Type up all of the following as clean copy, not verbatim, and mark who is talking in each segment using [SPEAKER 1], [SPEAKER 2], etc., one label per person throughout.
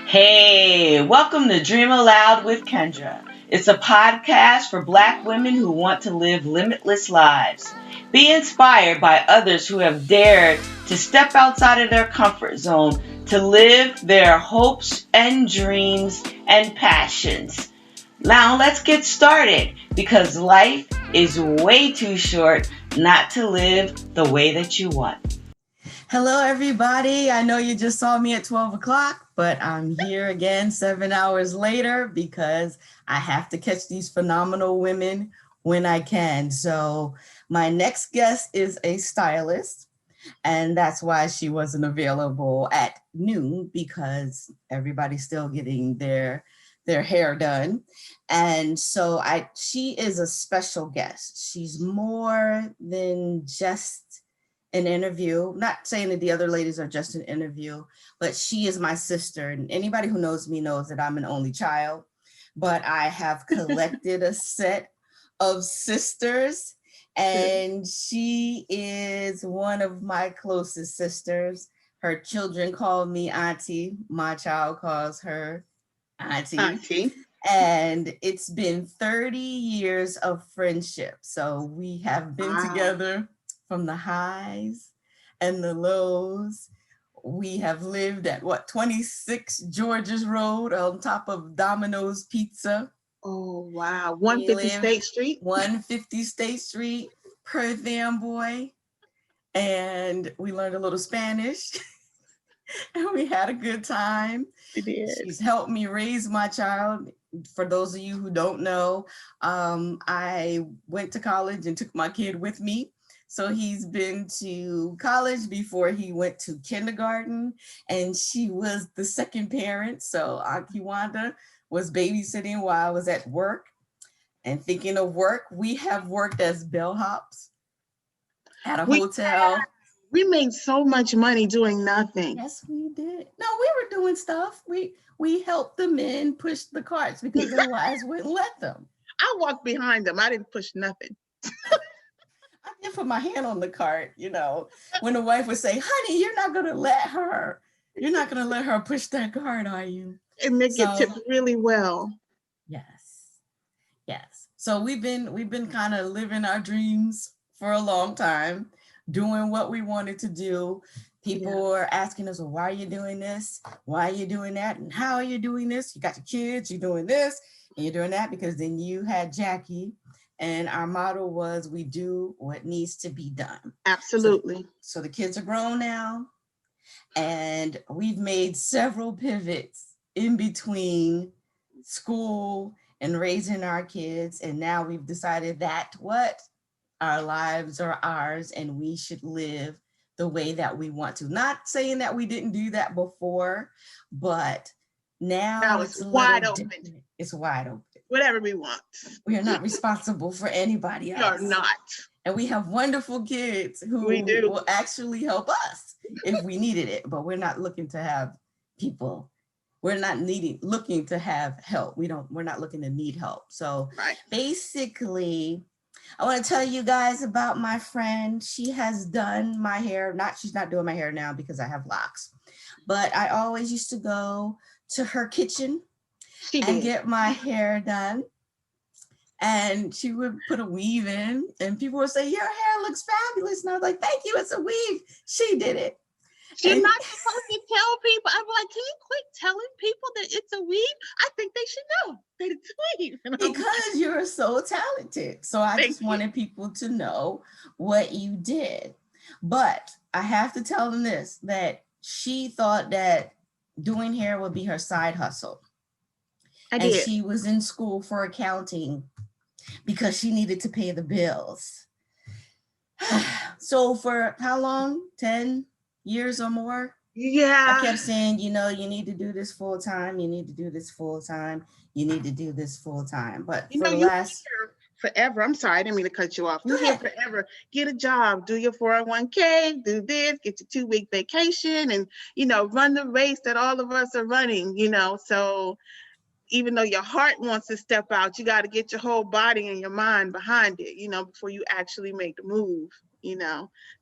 [SPEAKER 1] Hey, welcome to Dream Aloud with Kendra. It's a podcast for Black women who want to live limitless lives. Be inspired by others who have dared to step outside of their comfort zone to live their hopes and dreams and passions. Now let's get started because life is way too short not to live the way that you want. Hello, everybody. I know you just saw me at 12 o'clock, but I'm here again 7 hours later because I have to catch these phenomenal women when I can. So my next guest is a stylist, and that's why she wasn't available at noon because everybody's still getting their hair done. And so she is a special guest. She's more than just an interview. Not saying that the other ladies are just an interview, but she is my sister. And anybody who knows me knows that I'm an only child, but I have collected a set of sisters, and she is one of my closest sisters. Her children call me Auntie. My child calls her Auntie. And it's been 30 years of friendship. So we have been together from the highs and the lows. We have lived at 26 Georges Road on top of Domino's Pizza.
[SPEAKER 2] Oh, wow. 150 State Street.
[SPEAKER 1] 150 State Street, Perth Amboy. And we learned a little Spanish. And we had a good time.
[SPEAKER 2] We did.
[SPEAKER 1] She's helped me raise my child. For those of you who don't know, I went to college and took my kid with me. So he's been to college before he went to kindergarten, and she was the second parent. So Aunt Kiwanda was babysitting while I was at work. And thinking of work, we have worked as bellhops at a hotel.
[SPEAKER 2] We made so much money doing nothing.
[SPEAKER 1] Yes, we did. No, we were doing stuff. We helped the men push the carts because their wives wouldn't let them.
[SPEAKER 2] I walked behind them. I didn't push nothing.
[SPEAKER 1] I did put my hand on the cart, when the wife would say, honey, you're not going to let her push that cart, are you?
[SPEAKER 2] And they get tipped really well.
[SPEAKER 1] Yes. So we've been kind of living our dreams for a long time, doing what we wanted to do. People are asking us, well, why are you doing this? Why are you doing that? And how are you doing this? You got your kids, you're doing this, and you're doing that, because then you had Jackie. And our motto was, we do what needs to be done.
[SPEAKER 2] Absolutely.
[SPEAKER 1] So the kids are grown now, and we've made several pivots in between school and raising our kids. And now we've decided that our lives are ours and we should live the way that we want to. Not saying that we didn't do that before, but now it's wide open. Different. It's wide open.
[SPEAKER 2] Whatever we want.
[SPEAKER 1] We are not responsible for anybody else.
[SPEAKER 2] We are not.
[SPEAKER 1] And we have wonderful kids who will actually help us if we needed it, but we're not looking to have people. We're not looking to have help. We're not looking to need help. So basically, I want to tell you guys about my friend. She has done my hair. She's not doing my hair now because I have locks, but I always used to go to her kitchen and get my hair done. And she would put a weave in, and people would say, your hair looks fabulous. And I was like, thank you, it's a weave. She did it.
[SPEAKER 2] You're not supposed to tell people. I'm like, can you quit telling people that it's a weave? I think they should know that it's a weave.
[SPEAKER 1] Because you're so talented. So I just wanted people to know what you did. But I have to tell them this, that she thought that doing hair would be her side hustle. And she was in school for accounting because she needed to pay the bills. So for how long? 10 years or more?
[SPEAKER 2] Yeah.
[SPEAKER 1] I kept saying, you need to do this full time. You need to do this full time. You need to do this full time. But for the last...
[SPEAKER 2] forever. I'm sorry, I didn't mean to cut you off. You're here forever. Get a job, do your 401k, do this, get your 2-week vacation, and, run the race that all of us are running, So even though your heart wants to step out, you got to get your whole body and your mind behind it, before you actually make the move,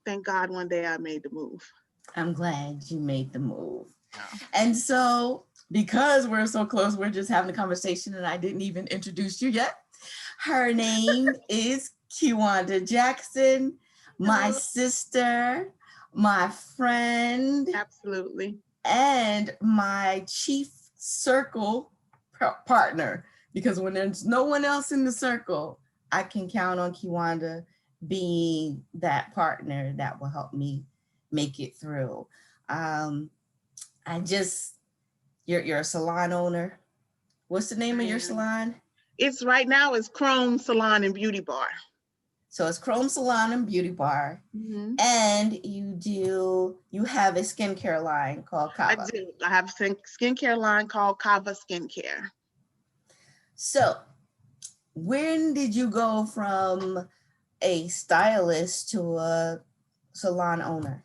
[SPEAKER 2] Thank God one day I made the move.
[SPEAKER 1] I'm glad you made the move. And so
[SPEAKER 3] because we're so close, we're just having a conversation and I didn't even introduce you yet. Her name is Kiwanda Jackson, my sister, my friend,
[SPEAKER 2] Absolutely.
[SPEAKER 3] and my chief circle partner. Because when there's no one else in the circle, I can count on Kiwanda being that partner that will help me make it through. I just, you're a salon owner. What's the name of your salon?
[SPEAKER 2] It's right now is Chrome Salon and Beauty Bar.
[SPEAKER 3] So it's Chrome Salon and Beauty Bar.
[SPEAKER 2] Mm-hmm.
[SPEAKER 3] And you have a skincare line called Kava.
[SPEAKER 2] I do. I have a skincare line called Kava Skincare.
[SPEAKER 3] So when did you go from a stylist to a salon owner?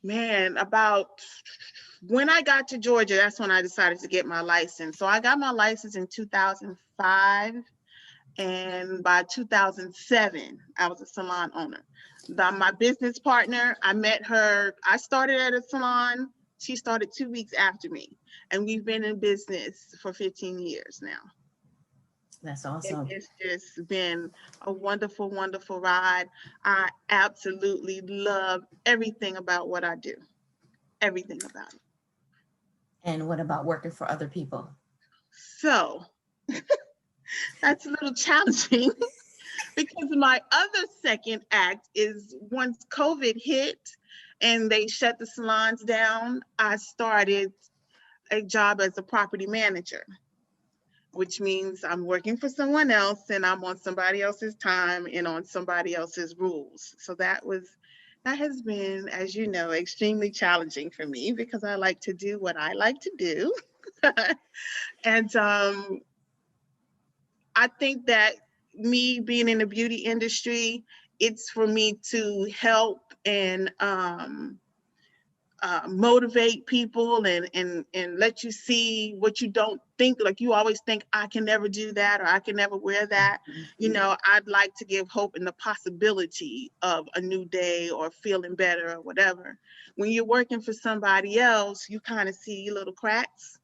[SPEAKER 2] Man, about when I got to Georgia, that's when I decided to get my license. So I got my license in 2005. And by 2007, I was a salon owner. My business partner, I met her. I started at a salon. She started 2 weeks after me. And we've been in business for 15 years now.
[SPEAKER 3] That's awesome.
[SPEAKER 2] It's just been a wonderful, wonderful ride. I absolutely love everything about what I do. Everything about it.
[SPEAKER 3] And what about working for other people?
[SPEAKER 2] So that's a little challenging because my other second act is once COVID hit and they shut the salons down, I started a job as a property manager, which means I'm working for someone else and I'm on somebody else's time and on somebody else's rules. So that has been, as you know, extremely challenging for me because I like to do what I like to do. And I think that me being in the beauty industry, it's for me to help and motivate people and let you see what you don't think. Like you always think, I can never do that or I can never wear that. You know, I'd like to give hope in the possibility of a new day or feeling better or whatever. When you're working for somebody else, you kind of see little cracks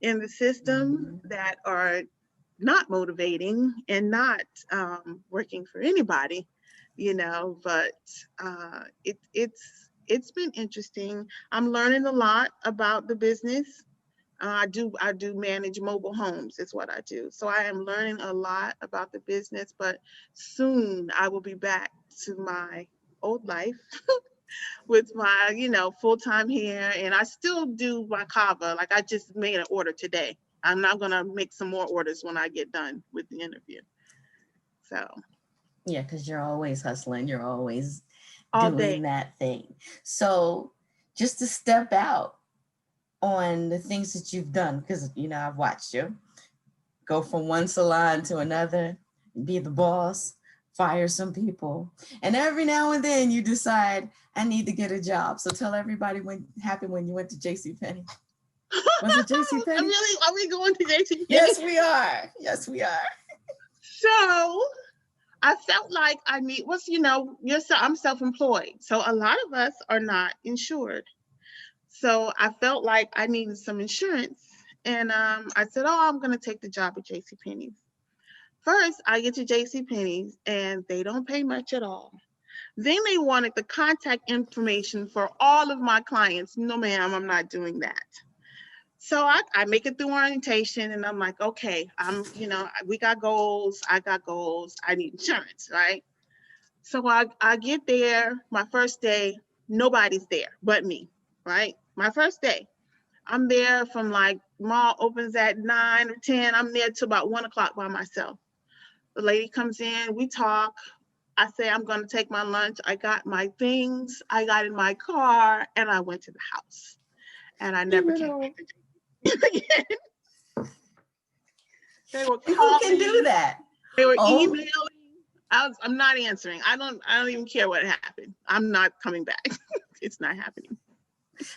[SPEAKER 2] in the system that are not motivating and not working for anybody, you know, but it's been interesting. I'm learning a lot about the business. I do manage mobile homes is what I do. So I am learning a lot about the business, but soon I will be back to my old life with my, you know, full-time here. And I still do my kava. Like I just made an order today. I'm not going to make some more orders when I get done with the interview. So.
[SPEAKER 3] Yeah, because you're always hustling. You're always
[SPEAKER 2] all
[SPEAKER 3] doing
[SPEAKER 2] day.
[SPEAKER 3] that thing. So just to step out on the things that you've done, because, you know, I've watched you go from one salon to another, be the boss, fire some people. And every now and then you decide, I need to get a job. So tell everybody what happened when you went to JCPenney. Was it JCPenney?
[SPEAKER 2] Really? Are we going to JCPenney?
[SPEAKER 3] Yes, we are. Yes, we are.
[SPEAKER 2] So I felt like I need, you know, I'm self-employed. So a lot of us are not insured. So I felt like I needed some insurance. And I said, oh, I'm going to take the job at JCPenney's. First, I get to JCPenney's and they don't pay much at all. Then they wanted the contact information for all of my clients. No, ma'am, I'm not doing that. So I make it through orientation and I'm like, okay, you know, we got goals. I got goals. I need insurance, right? So I get there, my first day, nobody's there but me, right? My first day. I'm there from like mall opens at 9 or 10. I'm there till about 1 o'clock by myself. The lady comes in, we talk. I say, I'm going to take my lunch. I got my things. I got in my car and I went to the house. And I never came back again. They were calling.
[SPEAKER 3] Who can do that?
[SPEAKER 2] They were emailing. I'm not answering. I don't even care what happened. I'm not coming back. It's not happening.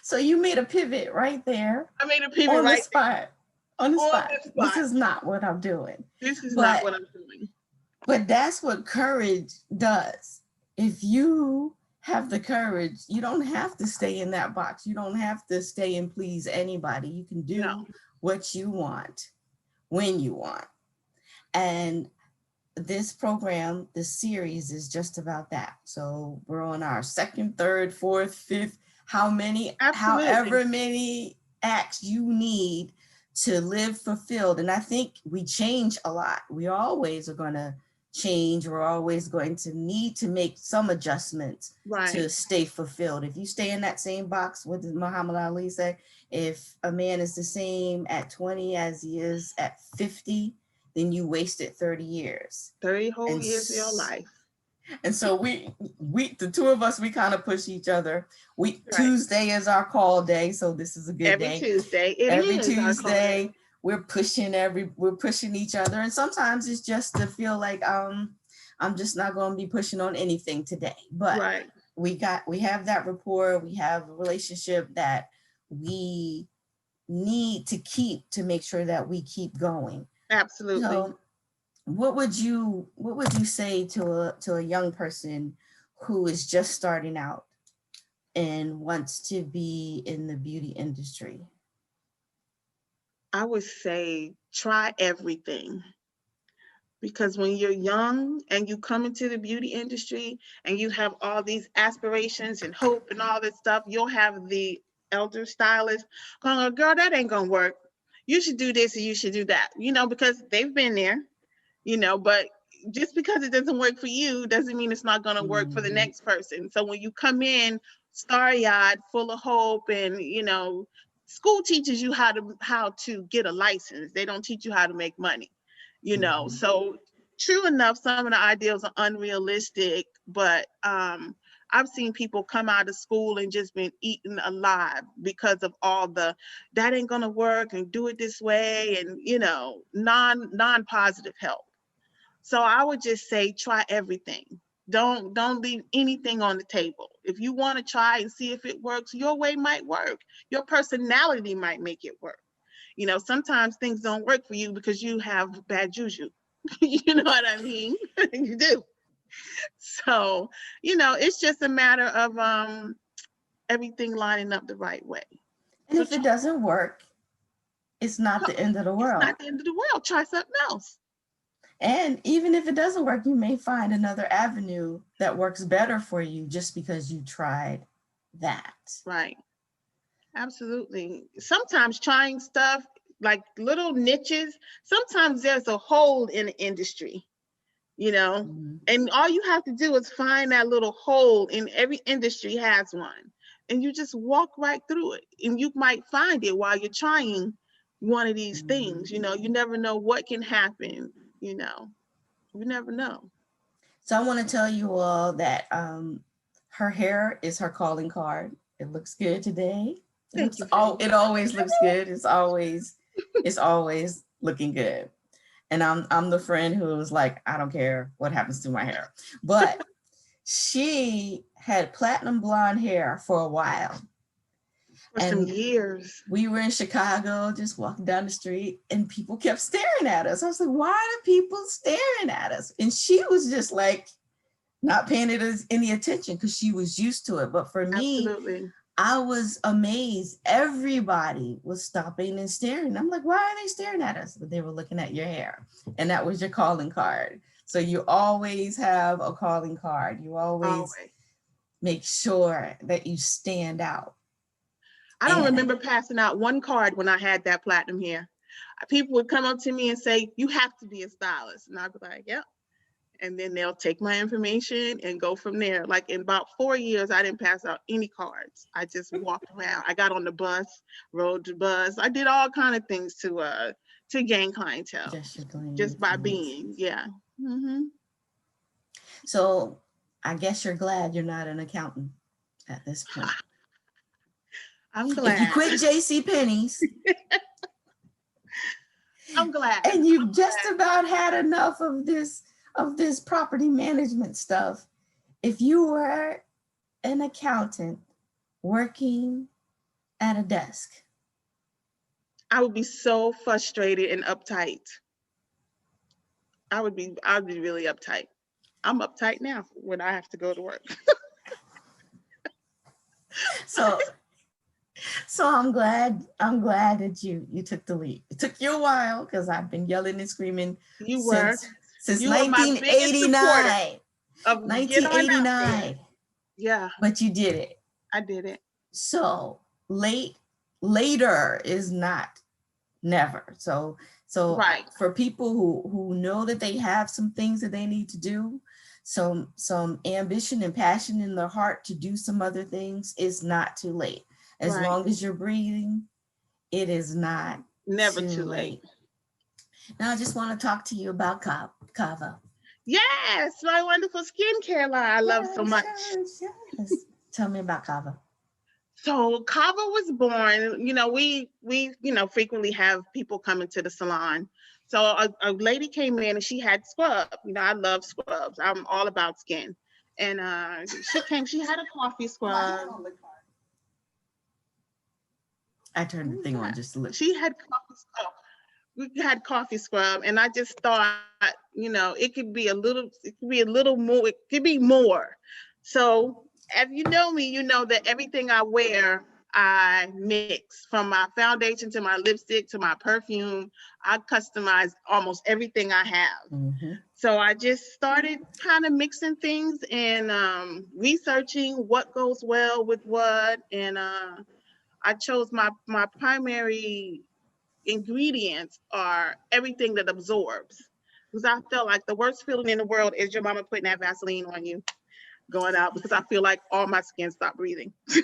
[SPEAKER 3] So you made a pivot right there.
[SPEAKER 2] I made a pivot
[SPEAKER 3] on
[SPEAKER 2] right
[SPEAKER 3] the spot.
[SPEAKER 2] there.
[SPEAKER 3] On the spot. This is not what I'm doing.
[SPEAKER 2] This is not what I'm doing.
[SPEAKER 3] But that's what courage does. If you have the courage. You don't have to stay in that box. You don't have to stay and please anybody. You can do
[SPEAKER 2] No.
[SPEAKER 3] what you want when you want. And this program, this series is just about that. So we're on our second, third, fourth, fifth,
[SPEAKER 2] Absolutely.
[SPEAKER 3] however many acts you need to live fulfilled. And I think we change a lot. We always are going to change. We're always going to need to make some adjustments
[SPEAKER 2] Right.
[SPEAKER 3] to stay fulfilled. If you stay in that same box, what did Muhammad Ali say? If a man is the same at 20 as he is at 50, then you wasted 30 years.
[SPEAKER 2] 30 whole years of your life.
[SPEAKER 3] And so we the two of us, we kind of push each other.
[SPEAKER 2] Right.
[SPEAKER 3] Tuesday is our call day, so this is a good
[SPEAKER 2] Every
[SPEAKER 3] day.
[SPEAKER 2] Tuesday.
[SPEAKER 3] Every
[SPEAKER 2] It is our call day.
[SPEAKER 3] Tuesday, we're pushing each other. And sometimes it's just to feel like I'm just not going to be pushing on anything today. But
[SPEAKER 2] Right.
[SPEAKER 3] we have that rapport, we have a relationship that we need to keep to make sure that we keep going.
[SPEAKER 2] Absolutely.
[SPEAKER 3] So what would you say to a young person who is just starting out and wants to be in the beauty industry?
[SPEAKER 2] I would say try everything. Because when you're young and you come into the beauty industry and you have all these aspirations and hope and all this stuff, you'll have the elder stylist going, oh, girl, that ain't gonna work. You should do this and you should do that, because they've been there, but just because it doesn't work for you doesn't mean it's not gonna work for the next person. So when you come in starry-eyed, full of hope, and school teaches you how to get a license. They don't teach you how to make money. So true enough, some of the ideals are unrealistic, but I've seen people come out of school and just been eaten alive because of all that ain't gonna work and do it this way, and non-positive help. So I would just say try everything. Don't leave anything on the table. If you want to try and see if it works, your way might work. Your personality might make it work. Sometimes things don't work for you because you have bad juju. You know what I mean? You do. So, it's just a matter of everything lining up the right way.
[SPEAKER 3] And
[SPEAKER 2] So
[SPEAKER 3] if it doesn't work, it's not the end of the world.
[SPEAKER 2] It's not the end of the world. Try something else.
[SPEAKER 3] And even if it doesn't work, you may find another avenue that works better for you just because you tried that.
[SPEAKER 2] Right. Absolutely. Sometimes trying stuff like little niches, sometimes there's a hole in the industry, and all you have to do is find that little hole, and every industry has one. And you just walk right through it, and you might find it while you're trying one of these things. You never know what can happen, you never know.
[SPEAKER 3] So I want to tell you all that her hair is her calling card. It looks good today.
[SPEAKER 2] Thank you.
[SPEAKER 3] It always looks good. It's always looking good. And I'm the friend who's like, I don't care what happens to my hair. But she had platinum blonde hair for a while.
[SPEAKER 2] For some years.
[SPEAKER 3] We were in Chicago, just walking down the street, and people kept staring at us. I was like, why are people staring at us? And she was just like, not paying it any attention because she was used to it. But for me,
[SPEAKER 2] absolutely,
[SPEAKER 3] I was amazed. Everybody was stopping and staring. I'm like, why are they staring at us? But they were looking at your hair. And that was your calling card. So you always have a calling card. You always make sure that you stand out.
[SPEAKER 2] I don't remember passing out one card when I had that platinum hair. People would come up to me and say, you have to be a stylist. And I'd be like, yep. And then they'll take my information and go from there. Like in about 4 years, I didn't pass out any cards. I just walked around. I got on the bus, rode the bus. I did all kind of things to gain clientele. Just by being, yeah. Mm-hmm.
[SPEAKER 3] So I guess you're glad you're not an accountant at this point.
[SPEAKER 2] I'm glad.
[SPEAKER 3] If you quit JCPenney's,
[SPEAKER 2] I'm glad.
[SPEAKER 3] And you've just about had enough of this property management stuff. If you were an accountant working at a desk,
[SPEAKER 2] I would be so frustrated and uptight. I would be really uptight. I'm uptight now when I have to go to work.
[SPEAKER 3] So I'm glad that you took the lead. It took you a while because I've been yelling and screaming
[SPEAKER 2] You were.
[SPEAKER 3] since
[SPEAKER 2] You were my biggest supporter
[SPEAKER 3] 1989.
[SPEAKER 2] of get on out there.
[SPEAKER 3] 1989.
[SPEAKER 2] Yeah,
[SPEAKER 3] But you did it.
[SPEAKER 2] I did it.
[SPEAKER 3] So later is not never. So
[SPEAKER 2] Right.
[SPEAKER 3] for people who know that they have some things that they need to do, some ambition and passion in their heart to do some other things, is not too late. As
[SPEAKER 2] Right.
[SPEAKER 3] long as you're breathing, it is not
[SPEAKER 2] Never
[SPEAKER 3] too
[SPEAKER 2] too late.
[SPEAKER 3] Now I just want to talk to you about Kava.
[SPEAKER 2] Yes, my wonderful skincare line I love so much.
[SPEAKER 3] Yes. Tell me about Kava.
[SPEAKER 2] So Kava was born, we frequently have people come into the salon. So a lady came in and she had scrub. I love scrubs. I'm all about skin. And she had a coffee scrub.
[SPEAKER 3] I turned the thing on just to look.
[SPEAKER 2] She had coffee scrub. We had coffee scrub, and I just thought, it could be a little more, it could be more. So if you know me, you know that everything I wear, I mix, from my foundation to my lipstick to my perfume. I customize almost everything I have.
[SPEAKER 3] Mm-hmm.
[SPEAKER 2] So I just started kind of mixing things and researching what goes well with what. And I chose my primary ingredients are everything that absorbs. Because I felt like the worst feeling in the world is your mama putting that Vaseline on you going out, because I feel like all my skin stopped breathing. I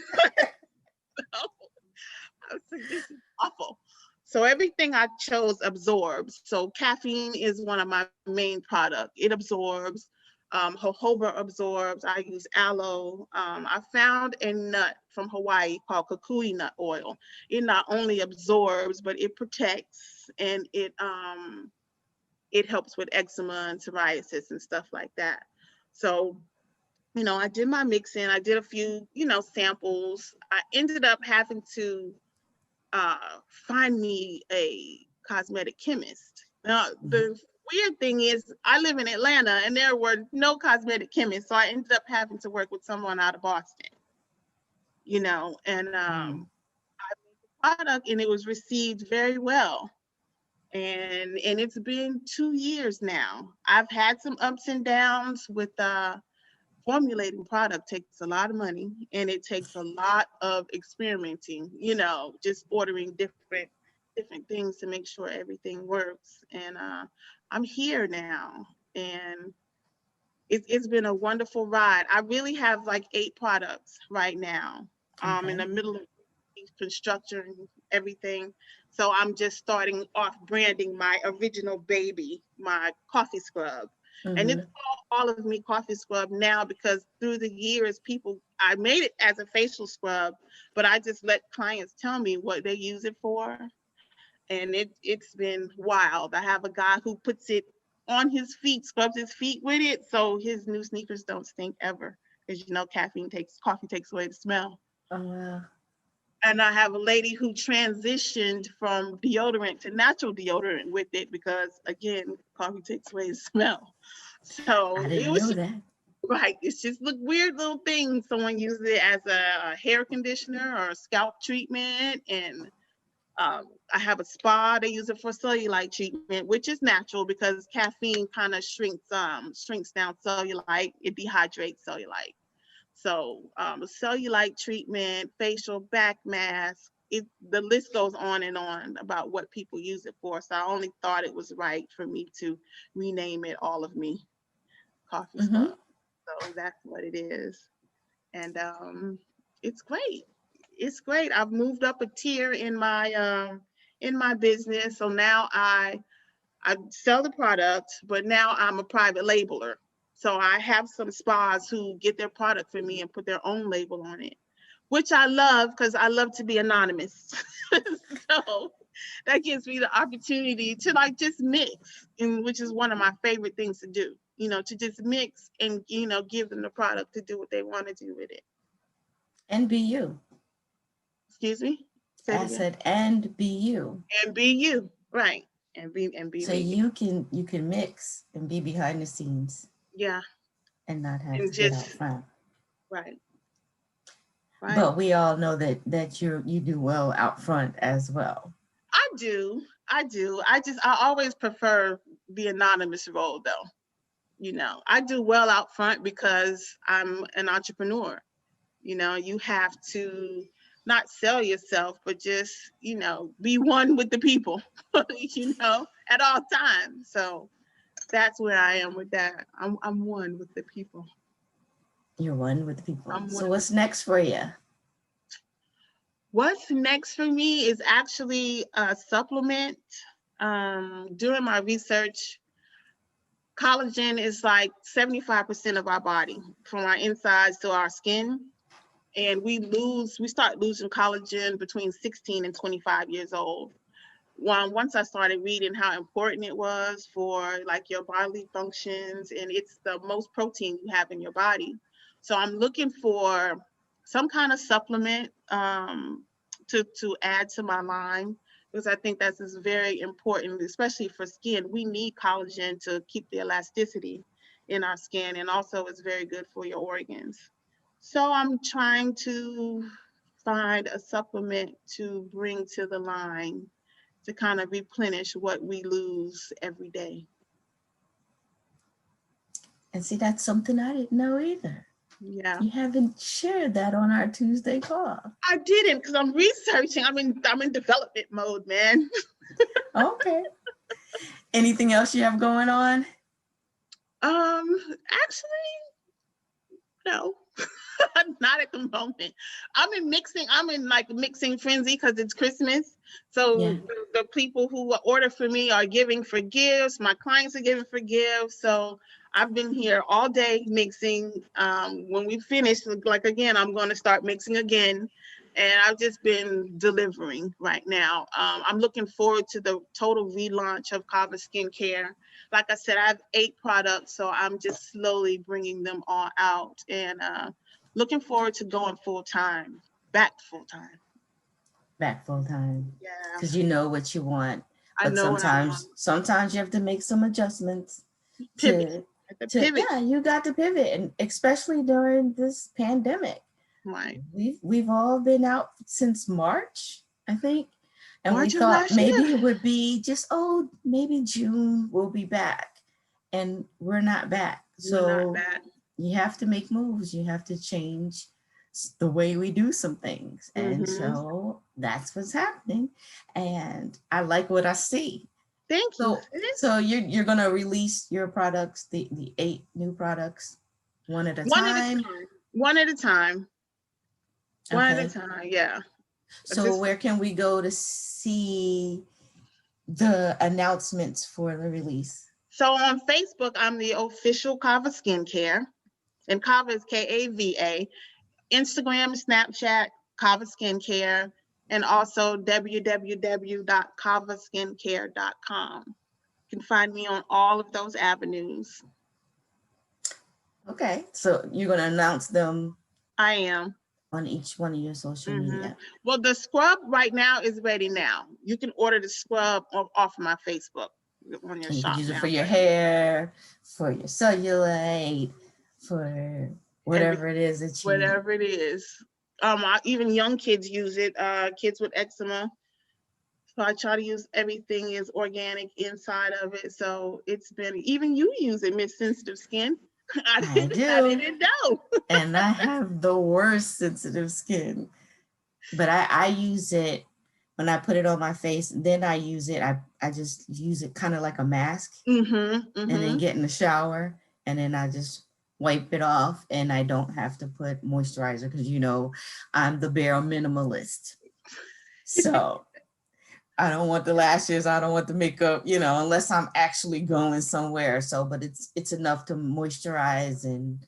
[SPEAKER 2] was like, this is awful. So everything I chose absorbs. So caffeine is one of my main products. It absorbs. Jojoba absorbs. I use aloe. I found a nut from Hawaii called kukui nut oil. It not only absorbs, but it protects, and it helps with eczema and psoriasis and stuff like that. So I did my mixing. I did a few, samples. I ended up having to find me a cosmetic chemist. Now, the weird thing is, I live in Atlanta and there were no cosmetic chemists. So I ended up having to work with someone out of Boston, and I made the product and it was received very well. And it's been 2 years now. I've had some ups and downs with formulating product takes a lot of money, and it takes a lot of experimenting, just ordering different things to make sure everything works. And I'm here now, and it's been a wonderful ride. I really have like 8 products right now. In the middle of construction, everything. So I'm just starting off branding my original baby, my coffee scrub.
[SPEAKER 3] Mm-hmm.
[SPEAKER 2] And it's all of me coffee scrub now, because through the years, I made it as a facial scrub, but I just let clients tell me what they use it for. And it's been wild. I have a guy who puts it on his feet, scrubs his feet with it, so his new sneakers don't stink ever. Because coffee takes away the smell.
[SPEAKER 3] Oh, wow.
[SPEAKER 2] And I have a lady who transitioned from deodorant to natural deodorant with it, because again, coffee takes away the smell. So
[SPEAKER 3] I didn't know that.
[SPEAKER 2] Right. It's just weird little things. Someone uses it as a hair conditioner or a scalp treatment. And I have a spa. They use it for cellulite treatment, which is natural because caffeine kind of shrinks down cellulite. It dehydrates cellulite. So a cellulite treatment, facial, back mask, the list goes on and on about what people use it for. So I only thought it was right for me to rename it All of Me Coffee Scrub. So that's what it is. And it's great. It's great. I've moved up a tier in my business. So now I sell the product, but now I'm a private labeler. So I have some spas who get their product from me and put their own label on it, which I love because I love to be anonymous. So that gives me the opportunity to just mix, which is one of my favorite things to do, to just mix and, give them the product to do what they want to do with it.
[SPEAKER 3] And be you.
[SPEAKER 2] Excuse me?
[SPEAKER 3] I said, and be you.
[SPEAKER 2] And be you. Right. And be
[SPEAKER 3] so
[SPEAKER 2] me.
[SPEAKER 3] you can mix and be behind the scenes.
[SPEAKER 2] Yeah.
[SPEAKER 3] And not have to get out front.
[SPEAKER 2] Right. Right.
[SPEAKER 3] But we all know that you do well out front as well.
[SPEAKER 2] I do. I always prefer the anonymous role though. I do well out front because I'm an entrepreneur. You have to not sell yourself, but just, be one with the people, at all times. So that's where I am with that. I'm one with the people.
[SPEAKER 3] You're one with the people.
[SPEAKER 2] I'm
[SPEAKER 3] So
[SPEAKER 2] one with
[SPEAKER 3] what's next for you?
[SPEAKER 2] What's next for me is actually a supplement. During my research, collagen is like 75% of our body, from our insides to our skin. And we start losing collagen between 16 and 25 years old. Once I started reading how important it was for like your bodily functions, and it's the most protein you have in your body. So I'm looking for some kind of supplement to add to my line, because I think that's is very important, especially for skin. We need collagen to keep the elasticity in our skin, and also it's very good for your organs. So I'm trying to find a supplement to bring to the line to kind of replenish what we lose every day.
[SPEAKER 3] And see, that's something I didn't know either.
[SPEAKER 2] Yeah.
[SPEAKER 3] You haven't shared that on our Tuesday call.
[SPEAKER 2] I didn't, because I'm researching. I'm in development mode, man.
[SPEAKER 3] Okay. Anything else you have going on?
[SPEAKER 2] Actually, no. Not at the moment. I'm in like mixing frenzy because it's Christmas. So
[SPEAKER 3] Yeah.
[SPEAKER 2] the people who order for me are giving for gifts. My clients are giving for gifts. So I've been here all day mixing. When we finish, like again, I'm going to start mixing again. And I've just been delivering right now. I'm looking forward to the total relaunch of Kava Skincare. Like I said, I have 8 products, so I'm just slowly bringing them all out, and looking forward to going full time, back full time.
[SPEAKER 3] Back full time.
[SPEAKER 2] Yeah,
[SPEAKER 3] Because you know what you want.
[SPEAKER 2] I
[SPEAKER 3] But
[SPEAKER 2] know what I want.
[SPEAKER 3] sometimes you have to make some adjustments
[SPEAKER 2] Pivot. At the pivot.
[SPEAKER 3] yeah, you got to pivot. And especially during this pandemic.
[SPEAKER 2] Right.
[SPEAKER 3] We've all been out since March, I think. And
[SPEAKER 2] March
[SPEAKER 3] we
[SPEAKER 2] of
[SPEAKER 3] thought
[SPEAKER 2] last
[SPEAKER 3] maybe
[SPEAKER 2] year.
[SPEAKER 3] it would be just, maybe June we'll be back. And we're not back.
[SPEAKER 2] We're not
[SPEAKER 3] So
[SPEAKER 2] back.
[SPEAKER 3] you have to make moves. You have to change the way we do some things. And so that's what's happening. And I like what I see.
[SPEAKER 2] Thank you.
[SPEAKER 3] So you're gonna release your products, the 8 new products, one at a
[SPEAKER 2] One at a
[SPEAKER 3] time.
[SPEAKER 2] time. One at a time. One at a
[SPEAKER 3] Okay.
[SPEAKER 2] time. Yeah.
[SPEAKER 3] So where can we go to see the announcements for the release?
[SPEAKER 2] So on Facebook, I'm the official Kava Skincare, and Kava is Kava. Instagram, Snapchat, Kava Skincare, and also www.kavaskincare.com. You can find me on all of those avenues.
[SPEAKER 3] Okay, so you're going to announce them.
[SPEAKER 2] I am.
[SPEAKER 3] On each one of your social media.
[SPEAKER 2] Well, the scrub right now is ready now. You can order the scrub off of my Facebook on your
[SPEAKER 3] and you
[SPEAKER 2] shop
[SPEAKER 3] can use
[SPEAKER 2] now.
[SPEAKER 3] It for your hair, for your cellulite, for whatever it is that you
[SPEAKER 2] Whatever it is. Even young kids use it, kids with eczema. So I try to use everything is organic inside of it. So it's been, even you use it, Miss Sensitive Skin. I didn't know.
[SPEAKER 3] And I have the worst sensitive skin. But I use it when I put it on my face. Then I use it. I just use it kind of like a mask. And then get in the shower. And then I just wipe it off. And I don't have to put moisturizer because, I'm the bare minimalist. So I don't want the lashes. I don't want the makeup, unless I'm actually going somewhere. So, but it's enough to moisturize and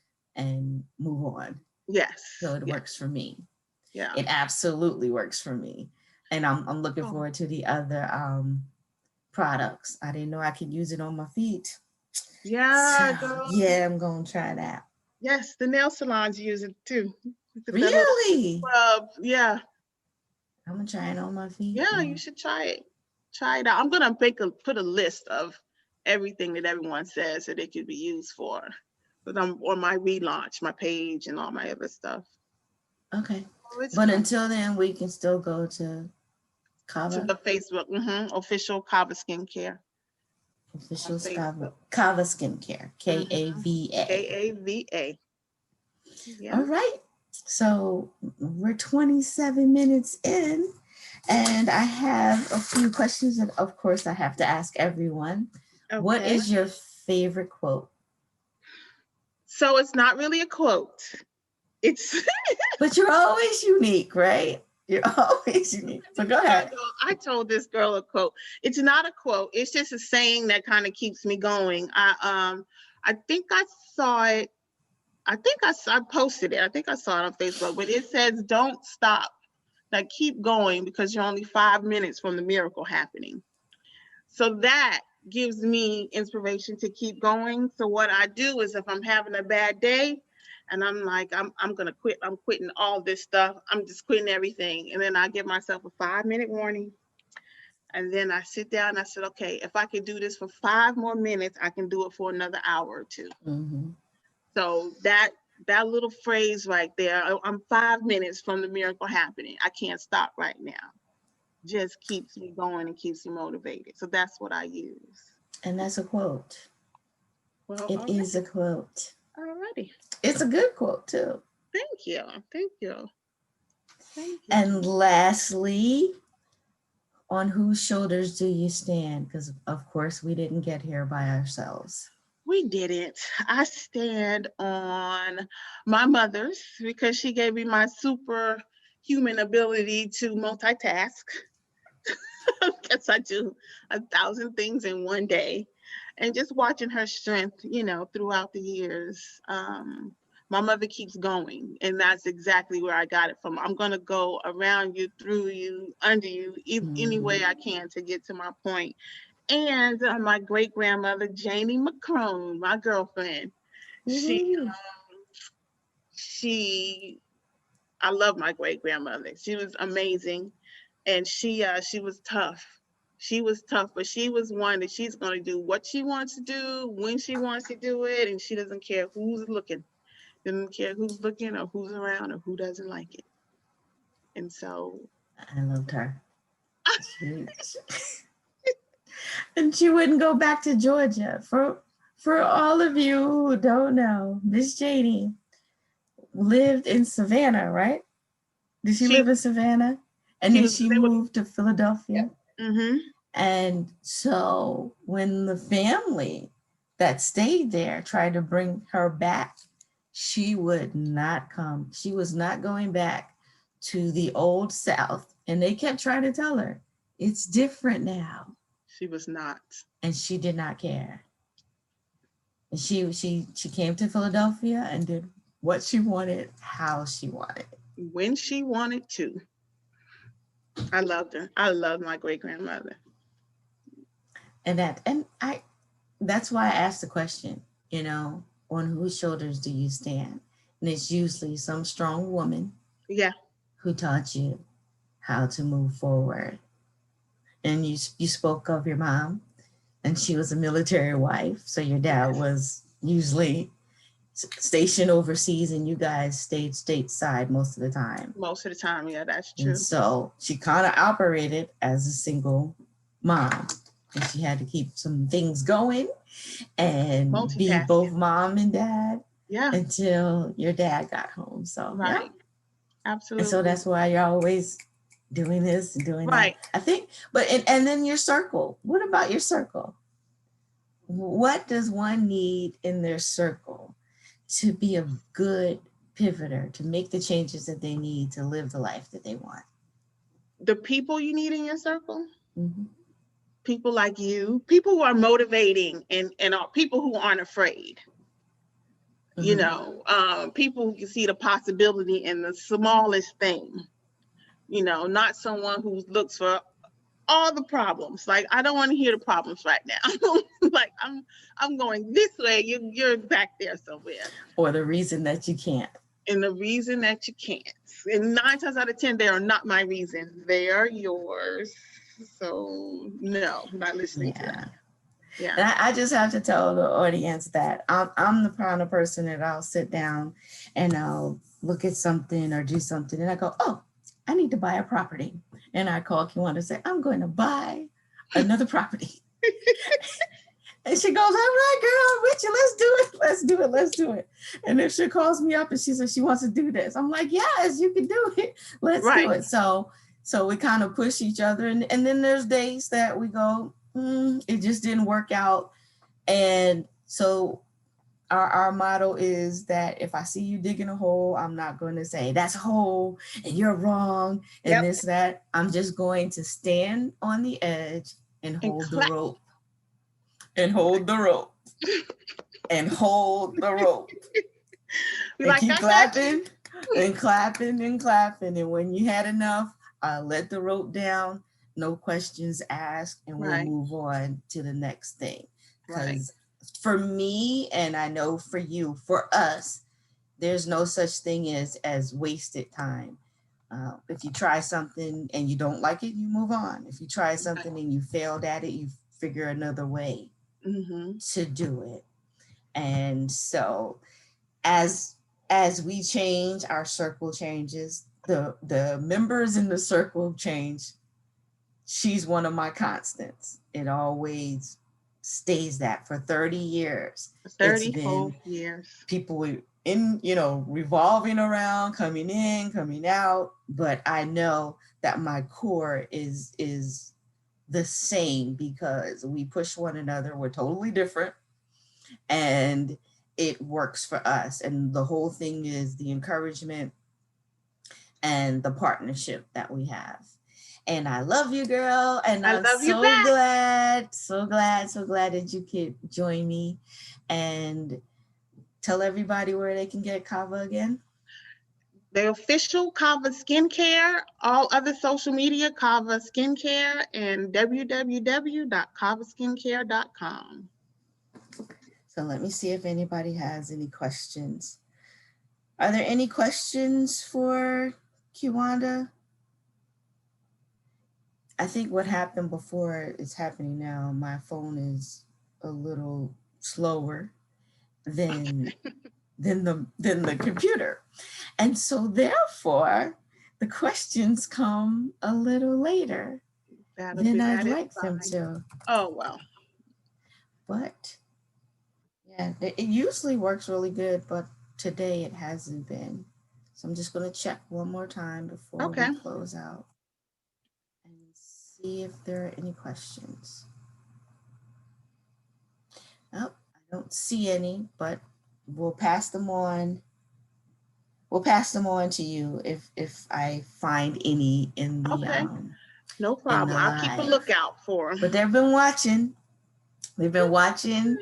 [SPEAKER 3] move on.
[SPEAKER 2] Yes.
[SPEAKER 3] So it works for me.
[SPEAKER 2] Yeah.
[SPEAKER 3] It absolutely works for me. And I'm looking forward to the other products. I didn't know I could use it on my feet.
[SPEAKER 2] Yeah.
[SPEAKER 3] So, yeah, I'm going to try that.
[SPEAKER 2] Yes, the nail salons use it too.
[SPEAKER 3] Really?
[SPEAKER 2] Yeah.
[SPEAKER 3] I'm going to try it on my feet.
[SPEAKER 2] Yeah, you should try it. Try it out. I'm going to put a list of everything that everyone says that it could be used for. But I'm on my relaunch, my page, and all my other stuff.
[SPEAKER 3] Okay.
[SPEAKER 2] Oh, it's
[SPEAKER 3] But
[SPEAKER 2] coming.
[SPEAKER 3] until then, we can still go to
[SPEAKER 2] To
[SPEAKER 3] Kava,
[SPEAKER 2] the Facebook, official Kava Skincare on
[SPEAKER 3] official
[SPEAKER 2] Facebook.
[SPEAKER 3] Kava Skincare,
[SPEAKER 2] Mm-hmm.
[SPEAKER 3] Kava.
[SPEAKER 2] KAVA.
[SPEAKER 3] All
[SPEAKER 2] Yeah.
[SPEAKER 3] right. So we're 27 minutes in, and I have a few questions that, of course, I have to ask everyone. What
[SPEAKER 2] Okay.
[SPEAKER 3] is your favorite quote?
[SPEAKER 2] So it's not really a quote. It's
[SPEAKER 3] But you're always unique, right? You're always unique. So go ahead.
[SPEAKER 2] I told this girl a quote. It's not a quote. It's just a saying that kind of keeps me going. I think I saw it. I posted it. I think I saw it on Facebook, but it says, "Don't stop. Like keep going because you're only 5 minutes from the miracle happening." So that gives me inspiration to keep going. So what I do is if I'm having a bad day and I'm like, I'm gonna quit, I'm quitting all this stuff, I'm just quitting everything. And then I give myself a 5 minute warning. And then I sit down and I said, okay, if I could do this for 5 more minutes, I can do it for another hour or two.
[SPEAKER 3] Mm-hmm.
[SPEAKER 2] So that little phrase right there, I'm 5 minutes from the miracle happening. I can't stop right now. Just keeps me going and keeps me motivated. So that's what I use.
[SPEAKER 3] And that's a quote.
[SPEAKER 2] Well,
[SPEAKER 3] It is a quote.
[SPEAKER 2] alrighty.
[SPEAKER 3] It's a good quote, too.
[SPEAKER 2] Thank you. Thank you. Thank you.
[SPEAKER 3] And lastly, on whose shoulders do you stand? Because, of course, we didn't get here by ourselves.
[SPEAKER 2] We didn't. I stand on my mother's because she gave me my superhuman ability to multitask. Because I do 1,000 things in one day. And just watching her strength, throughout the years. My mother keeps going, and that's exactly where I got it from. I'm going to go around you, through you, under you, any way I can to get to my point. And my great grandmother, Janie McCrone, my girlfriend, she,
[SPEAKER 3] Woo-hoo.
[SPEAKER 2] she, I love my great grandmother. She was amazing, and she was tough. She was tough, but she was one that she's going to do what she wants to do when she wants to do it, and she doesn't care who's looking. Doesn't care who's looking or who's around or who doesn't like it. And so,
[SPEAKER 3] I loved her. And she wouldn't go back to Georgia. For all of you who don't know, Miss Janie lived in Savannah, right? Did she live in Savannah? And then she moved to Philadelphia.
[SPEAKER 2] Mm-hmm.
[SPEAKER 3] And so when the family that stayed there tried to bring her back, she would not come. She was not going back to the old South. And they kept trying to tell her, it's different now.
[SPEAKER 2] She was not.
[SPEAKER 3] And she did not care. And she came to Philadelphia and did what she wanted, how she wanted.
[SPEAKER 2] When she wanted to. I loved her. I love my great grandmother.
[SPEAKER 3] And that's why I asked the question, on whose shoulders do you stand? And it's usually some strong woman who taught you how to move forward. And you spoke of your mom, and she was a military wife. So your dad was usually stationed overseas, and you guys stayed stateside most of the time.
[SPEAKER 2] Most of the time, yeah, that's true.
[SPEAKER 3] And so she kind of operated as a single mom. And she had to keep some things going and be both mom and dad until your dad got home. So
[SPEAKER 2] right. Absolutely.
[SPEAKER 3] And so that's why you're always doing this and doing that. I think, and then your circle. What about your circle? What does one need in their circle to be a good pivoter, to make the changes that they need to live the life that they want?
[SPEAKER 2] The people you need in your circle? Mm-hmm. People like you, people who are motivating and are people who aren't afraid. Mm-hmm. People who can see the possibility in the smallest thing. Not someone who looks for all the problems. Like, I don't want to hear the problems right now. Like, I'm going this way. You're back there somewhere.
[SPEAKER 3] Or the reason that you can't.
[SPEAKER 2] And the reason that you can't. And 9 times out of 10, they are not my reason. They are yours. So no, I'm not listening to that. Yeah.
[SPEAKER 3] And I just have to tell the audience that I'm the kind of person that I'll sit down and I'll look at something or do something, and I go, oh, I need to buy a property. And I call Kiwana and say, I'm going to buy another property. And she goes, all right, girl, I'm with you. Let's do it. Let's do it. Let's do it. And if she calls me up and she says she wants to do this, I'm like, yes, you can do it. Let's do it. So we kind of push each other. And then there's days that we go, it just didn't work out. And so our motto is that if I see you digging a hole, I'm not going to say that's a hole and you're wrong and this, that. I'm just going to stand on the edge and hold the rope. And hold the rope. And hold the rope. And keep clapping and clapping and clapping. And when you had enough, let the rope down, no questions asked, and we'll move on to the next thing. Because for me, and I know for you, for us, there's no such thing as wasted time. If you try something and you don't like it, you move on. If you try something and you failed at it, you figure another way to do it. And so as we change, our circle changes, the members in the circle change. She's one of my constants. It always stays that for 30 years.
[SPEAKER 2] 30 whole years.
[SPEAKER 3] People in, revolving around, coming in, coming out, but I know that my core is the same because we push one another. We're totally different and it works for us. And the whole thing is the encouragement and the partnership that we have. And I love you, girl. And I'm so glad that you could join me. And tell everybody where they can get Kava again.
[SPEAKER 2] The official Kava Skincare, all other social media, Kava Skincare, and www.kavaskincare.com.
[SPEAKER 3] So let me see if anybody has any questions. Are there any questions for Kiwanda? I think what happened before is happening now. My phone is a little slower than the computer. And so therefore, the questions come a little later than I'd like them to.
[SPEAKER 2] Oh, well.
[SPEAKER 3] But yeah, it usually works really good, but today it hasn't been. So I'm just going to check one more time before we close out and see if there are any questions. Nope, I don't see any, but we'll pass them on. We'll pass them on to you if I find any in the
[SPEAKER 2] no problem. I'll keep a lookout for them.
[SPEAKER 3] But they've been watching. They've been watching,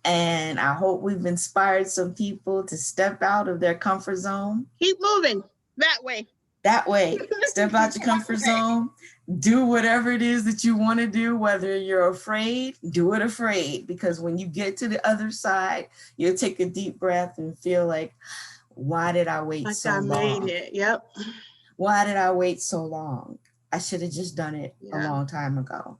[SPEAKER 3] and I hope we've inspired some people to step out of their comfort zone.
[SPEAKER 2] Keep moving that way.
[SPEAKER 3] That way. Step out your comfort zone. Do whatever it is that you want to do, whether you're afraid, do it afraid. Because when you get to the other side, you'll take a deep breath and feel like, why did I wait so long?
[SPEAKER 2] I made it. Yep.
[SPEAKER 3] Why did I wait so long? I should have just done it a long time ago.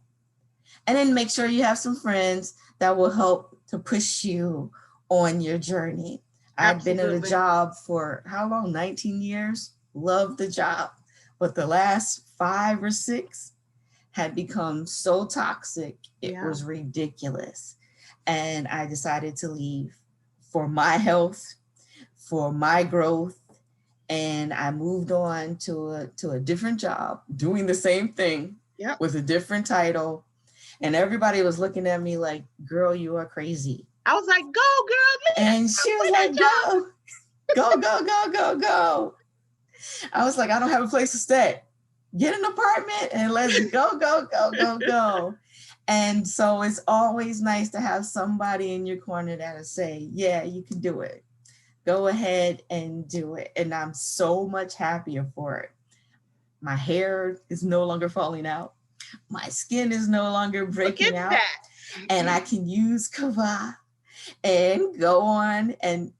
[SPEAKER 3] And then make sure you have some friends that will help to push you on your journey. I've been at a job for how long? 19 years. Loved the job. But the last 5 or 6 had become so toxic, it was ridiculous. And I decided to leave for my health, for my growth. And I moved on to a different job, doing the same thing with a different title. And everybody was looking at me like, girl, you are crazy.
[SPEAKER 2] I was like, go, girl.
[SPEAKER 3] And she was like, go. I was like, I don't have a place to stay. Get an apartment and let's go. And so it's always nice to have somebody in your corner that'll say, yeah, you can do it. Go ahead and do it. And I'm so much happier for it. My hair is no longer falling out. My skin is no longer breaking out. And I can use Kava and go on and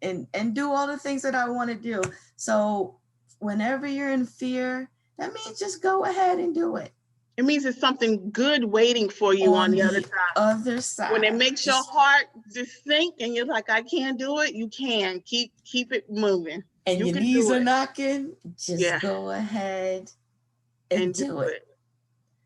[SPEAKER 3] do all the things that I want to do. So whenever you're in fear, that means just go ahead and do it.
[SPEAKER 2] It means there's something good waiting for you on the other side. When it makes your heart just sink and you're like, I can't do it, you can. Keep it moving.
[SPEAKER 3] and
[SPEAKER 2] You
[SPEAKER 3] your
[SPEAKER 2] can
[SPEAKER 3] knees
[SPEAKER 2] do
[SPEAKER 3] are
[SPEAKER 2] it.
[SPEAKER 3] knocking, just
[SPEAKER 2] Yeah.
[SPEAKER 3] go ahead and do it.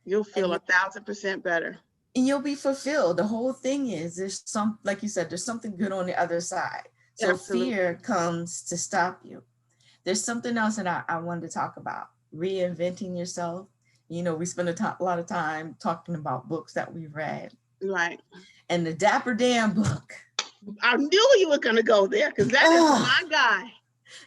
[SPEAKER 2] You'll feel
[SPEAKER 3] And
[SPEAKER 2] 1,000% better.
[SPEAKER 3] and you'll be fulfilled. The whole thing is there's some, like you said, there's something good on the other side. So
[SPEAKER 2] Absolutely.
[SPEAKER 3] fear comes to stop you. There's something else that I wanted to talk about, reinventing yourself. You know, we spend a lot of time talking about books that we've read.
[SPEAKER 2] Right.
[SPEAKER 3] And the Dapper Dan book.
[SPEAKER 2] I knew you were going to go there because that is my guy.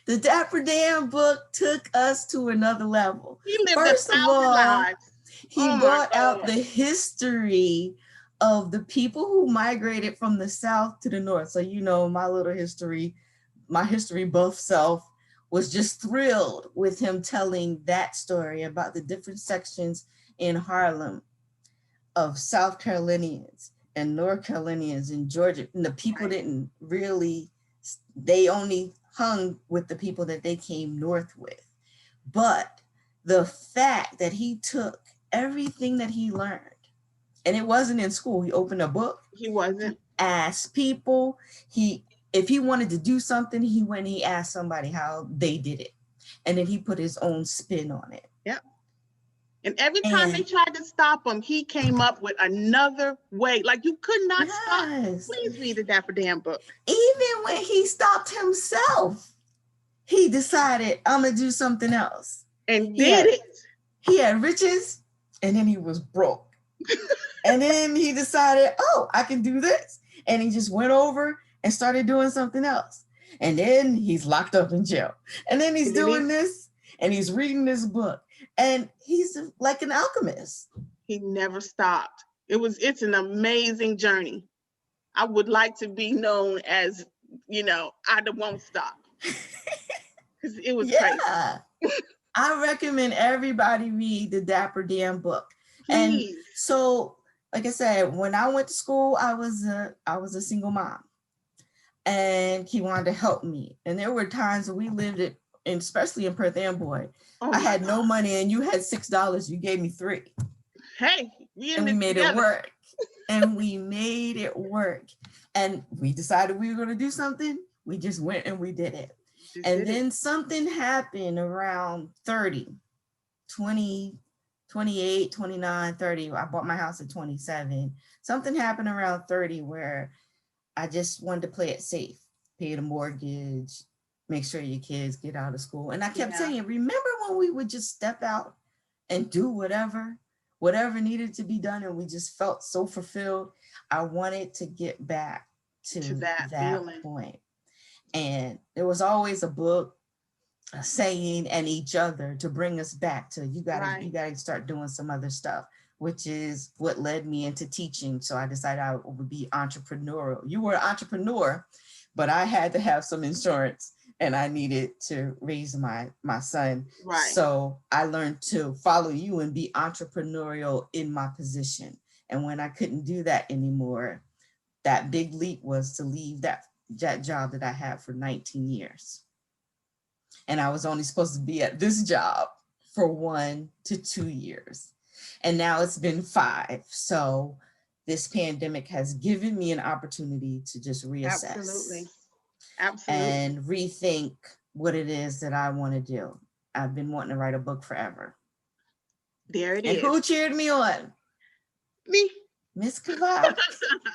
[SPEAKER 3] The Dapper Dan book took us to another level.
[SPEAKER 2] He lived
[SPEAKER 3] First of
[SPEAKER 2] 1,000
[SPEAKER 3] all,
[SPEAKER 2] lives.
[SPEAKER 3] he brought out the history of the people who migrated from the South to the North. So, you know, my history buff self was just thrilled with him telling that story about the different sections in Harlem of South Carolinians and North Carolinians in Georgia. And the people didn't really, they only hung with the people that they came north with. But the fact that he took everything that he learned, and it wasn't in school, he opened a book.
[SPEAKER 2] He wasn't.
[SPEAKER 3] Asked people, if he wanted to do something, he went and he asked somebody how they did it. And then he put his own spin on it.
[SPEAKER 2] Yep. And every time they tried to stop him, he came up with another way. Like you could not stop. Please read the Dapper Dan book.
[SPEAKER 3] Even when he stopped himself, he decided, I'm going to do something else.
[SPEAKER 2] And did it.
[SPEAKER 3] He had riches, and then he was broke. And then he decided, oh, I can do this. And he just went over and started doing something else. And then he's locked up in jail. And then he's doing this, and he's reading this book. And he's like an alchemist.
[SPEAKER 2] He never stopped. It's an amazing journey. I would like to be known as, I won't stop. Because it was crazy.
[SPEAKER 3] I recommend everybody read the Dapper Dan book.
[SPEAKER 2] Please.
[SPEAKER 3] And so, like I said, when I went to school, I was a single mom. And he wanted to help me. And there were times when we lived it, and especially in Perth Amboy, I had no money and you had $6. You gave me $3.
[SPEAKER 2] Hey,
[SPEAKER 3] and we made it work. And we made it work. And we decided we were going to do something. We just went and we did it. Then something happened around 30, 20, 28, 29, 30. I bought my house at 27. Something happened around 30 where I just wanted to play it safe, pay the mortgage, make sure your kids get out of school. And I kept saying, remember when we would just step out and do whatever needed to be done, and we just felt so fulfilled? I wanted to get back to that point. And there was always a book, a saying, and each other to bring us back to you gotta start doing some other stuff, which is what led me into teaching. So I decided I would be entrepreneurial. You were an entrepreneur, but I had to have some insurance and I needed to raise my son. Right. So I learned to follow you and be entrepreneurial in my position. And when I couldn't do that anymore, that big leap was to leave that job that I had for 19 years. And I was only supposed to be at this job for 1 to 2 years. And now it's been 5. So this pandemic has given me an opportunity to just reassess.
[SPEAKER 2] Absolutely.
[SPEAKER 3] And rethink what it is that I want to do. I've been wanting to write a book forever.
[SPEAKER 2] There it is.
[SPEAKER 3] And who cheered me on?
[SPEAKER 2] Me.
[SPEAKER 3] Miss Kava.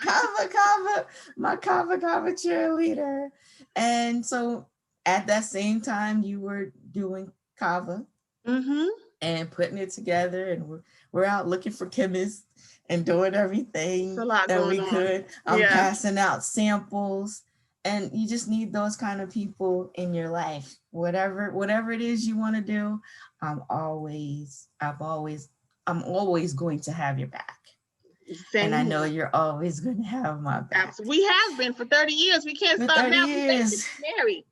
[SPEAKER 3] Kava, my Kava cheerleader. And so at that same time, you were doing Kava and putting it together, and we're out looking for chemists and doing everything that we could. I'm passing out samples, and you just need those kind of people in your life. Whatever it is you want to do, I'm always going to have your back. And I know you're always going to have my back.
[SPEAKER 2] We have been for 30 years. We can't stop now. We're married.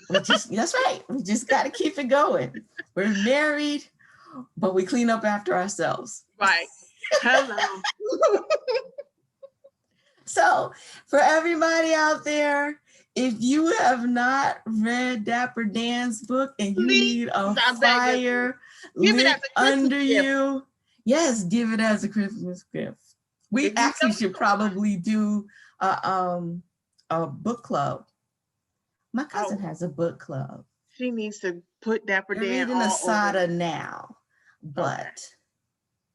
[SPEAKER 3] That's right. We just got to keep it going. We're married, but we clean up after ourselves.
[SPEAKER 2] Right. Hello.
[SPEAKER 3] So for everybody out there, if you have not read Dapper Dan's book and you need a fire lit under you, yes, give it as a Christmas gift. We actually should probably do a book club. My cousin has a book club.
[SPEAKER 2] She needs to put Dapper
[SPEAKER 3] You're
[SPEAKER 2] Dan
[SPEAKER 3] reading
[SPEAKER 2] all
[SPEAKER 3] Asada
[SPEAKER 2] over.
[SPEAKER 3] now, but
[SPEAKER 2] Okay.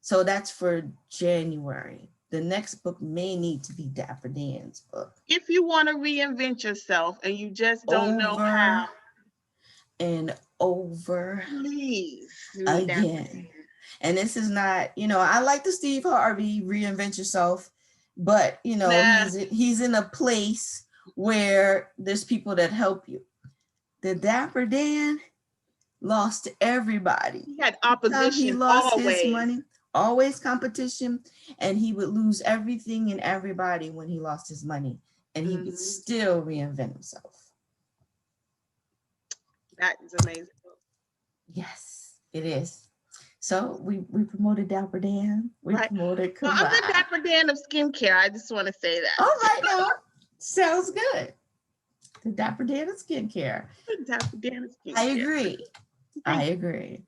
[SPEAKER 3] so that's for January. The next book may need to be Dapper Dan's book.
[SPEAKER 2] If you want to reinvent yourself and you just don't know
[SPEAKER 3] Over
[SPEAKER 2] how,
[SPEAKER 3] and over
[SPEAKER 2] please read Dapper Dan.
[SPEAKER 3] again. And this is not, I like the Steve Harvey reinvent yourself, but he's in a place where there's people that help you. The Dapper Dan lost everybody.
[SPEAKER 2] He had opposition
[SPEAKER 3] He lost
[SPEAKER 2] always.
[SPEAKER 3] his money, always competition, and he would lose everything and everybody when he lost his money, and he would still reinvent himself.
[SPEAKER 2] That is amazing.
[SPEAKER 3] Yes, it is. So we promoted Dapper Dan. We promoted Karai.
[SPEAKER 2] Well, I'm the Dapper Dan of skincare. I just want to say that.
[SPEAKER 3] All right, now sounds good. The Dapper Dan of skincare.
[SPEAKER 2] The Dapper Dan of skincare.
[SPEAKER 3] I agree.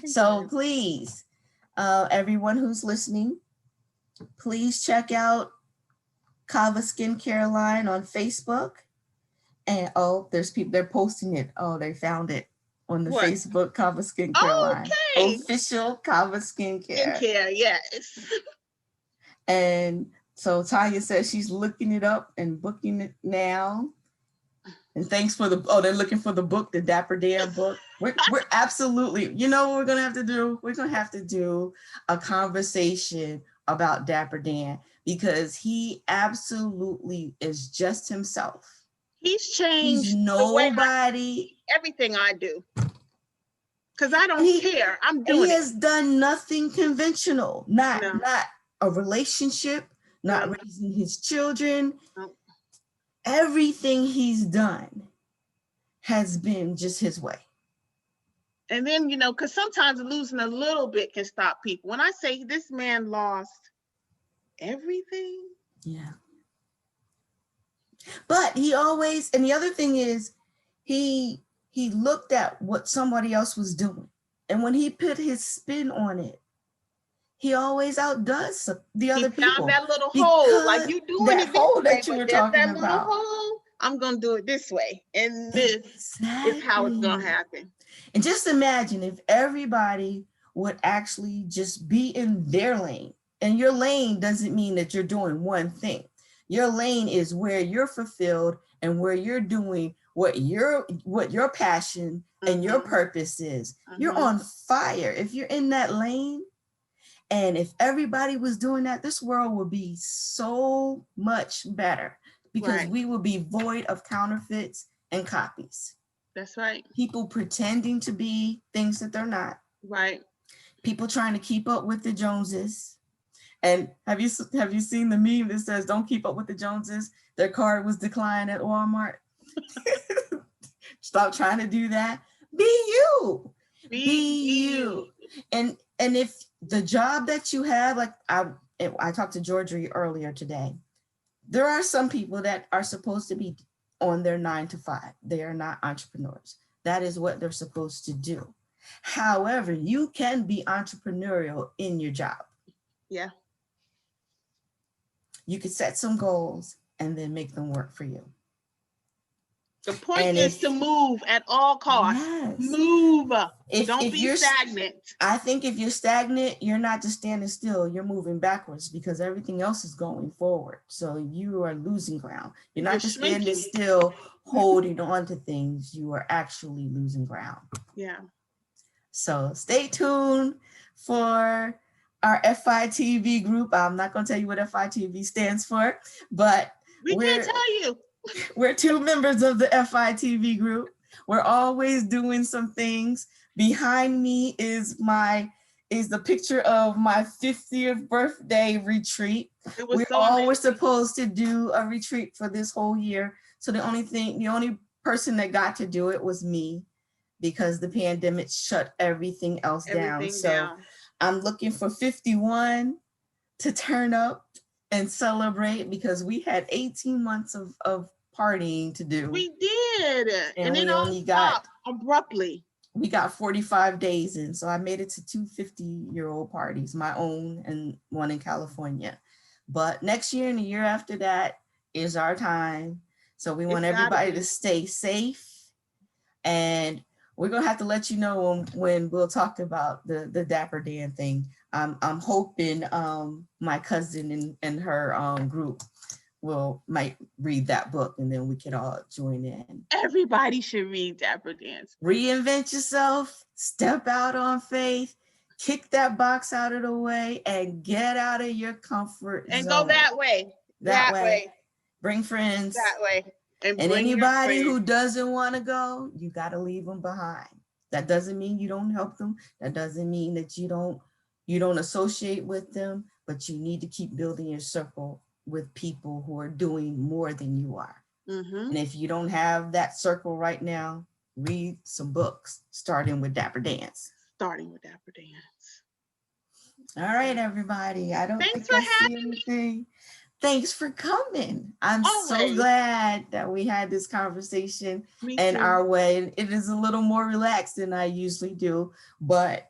[SPEAKER 3] So please, everyone who's listening, please check out Kava Skincare line on Facebook. And there's people, they're posting it. Oh, they found it on the Facebook Kava Skincare line. Official Kava Skincare.
[SPEAKER 2] Skincare, yes.
[SPEAKER 3] And so Tanya says she's looking it up and booking it now. And thanks for they're looking for the book, the Dapper Dan book. We're absolutely, what we're gonna have to do? We're gonna have to do a conversation about Dapper Dan, because he absolutely is just himself.
[SPEAKER 2] He's changed.
[SPEAKER 3] He's nobody.
[SPEAKER 2] Everything I do. Because I don't care. I'm doing it.
[SPEAKER 3] He has done nothing conventional. Not a relationship, not raising his children.
[SPEAKER 2] No.
[SPEAKER 3] Everything he's done has been just his way.
[SPEAKER 2] And then, because sometimes losing a little bit can stop people. When I say this man lost everything.
[SPEAKER 3] Yeah. But he always, and the other thing is, he looked at what somebody else was doing. And when he put his spin on it, he always outdoes the other people. He found
[SPEAKER 2] that little hole, like you doing
[SPEAKER 3] that hole that you were talking about.
[SPEAKER 2] Little hole, I'm going to do it this way. And this is how it's going to happen.
[SPEAKER 3] And just imagine if everybody would actually just be in their lane. And your lane doesn't mean that you're doing one thing. Your lane is where you're fulfilled and where you're doing what your passion and your purpose is. You're on fire. If you're in that lane, and if everybody was doing that, this world would be so much better, because we would be void of counterfeits and copies.
[SPEAKER 2] That's right.
[SPEAKER 3] People pretending to be things that they're not.
[SPEAKER 2] Right.
[SPEAKER 3] People trying to keep up with the Joneses. And have you seen the meme that says, "Don't keep up with the Joneses"? Their card was declined at Walmart. Stop trying to do that. Be you. Be you. And if the job that you have, like I talked to Georgia earlier today, there are some people that are supposed to be on their 9 to 5. They are not entrepreneurs. That is what they're supposed to do. However, you can be entrepreneurial in your job.
[SPEAKER 2] Yeah.
[SPEAKER 3] You could set some goals and then make them work for you.
[SPEAKER 2] The point is to move at all costs.
[SPEAKER 3] Yes.
[SPEAKER 2] Move.
[SPEAKER 3] If
[SPEAKER 2] Don't be stagnant.
[SPEAKER 3] I think if you're stagnant, you're not just standing still, you're moving backwards, because everything else is going forward. So you are losing ground. You're not just standing still, holding on to things. You are actually losing ground.
[SPEAKER 2] Yeah.
[SPEAKER 3] So stay tuned for our FITV group. I'm not going to tell you what FITV stands for, but
[SPEAKER 2] we can't tell you.
[SPEAKER 3] We're 2 members of the FITV group. We're always doing some things. Behind me is the picture of my 50th birthday retreat. We were supposed to do a retreat for this whole year. So the only person that got to do it was me, because the pandemic shut everything else down. So I'm looking for 51 to turn up and celebrate, because we had 18 months of partying to do.
[SPEAKER 2] We did.
[SPEAKER 3] And we only got
[SPEAKER 2] abruptly.
[SPEAKER 3] We got 45 days in. So I made it to 2 50-year-old parties, my own and one in California. But next year and the year after that is our time. So we want everybody to stay safe. And we're gonna have to let you know when we'll talk about the Dapper Dan thing. I'm hoping my cousin and her group might read that book, and then we could all join in.
[SPEAKER 2] Everybody should read Dapper Dan's.
[SPEAKER 3] Reinvent yourself, step out on faith, kick that box out of the way, and get out of your comfort
[SPEAKER 2] and
[SPEAKER 3] zone.
[SPEAKER 2] Go that way.
[SPEAKER 3] That way. Bring friends.
[SPEAKER 2] That way.
[SPEAKER 3] And anybody who doesn't want to go, you got to leave them behind. That doesn't mean you don't help them. That doesn't mean that you don't associate with them, but you need to keep building your circle with people who are doing more than you are. And if you don't have that circle right now, read some books, starting with Dapper Dan's.
[SPEAKER 2] All
[SPEAKER 3] right, everybody. I don't
[SPEAKER 2] Thanks
[SPEAKER 3] think
[SPEAKER 2] for having me.
[SPEAKER 3] Thanks for coming. I'm so glad that we had this conversation in our way. It is a little more relaxed than I usually do, but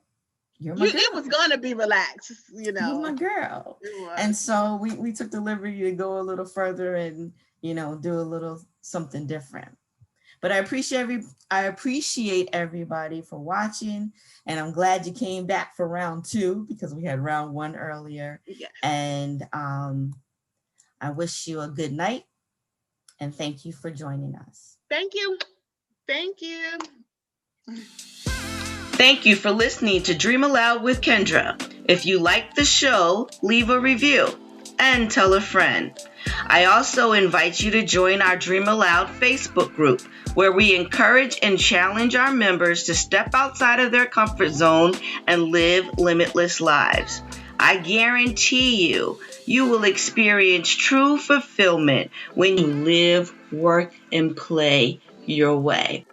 [SPEAKER 3] you're my girl.
[SPEAKER 2] It was gonna be relaxed, you know.
[SPEAKER 3] You're my girl. And so we took the liberty to go a little further and, you know, do a little something different. But I appreciate everybody for watching, and I'm glad you came back for round 2 because we had round 1 earlier.
[SPEAKER 2] Yes.
[SPEAKER 3] And I wish you a good night, and thank you for joining us.
[SPEAKER 2] Thank you. Thank you.
[SPEAKER 1] Thank you for listening to Dream Aloud with Kendra. If you like the show, leave a review and tell a friend. I also invite you to join our Dream Aloud Facebook group, where we encourage and challenge our members to step outside of their comfort zone and live limitless lives. I guarantee you will experience true fulfillment when you live, work, and play your way.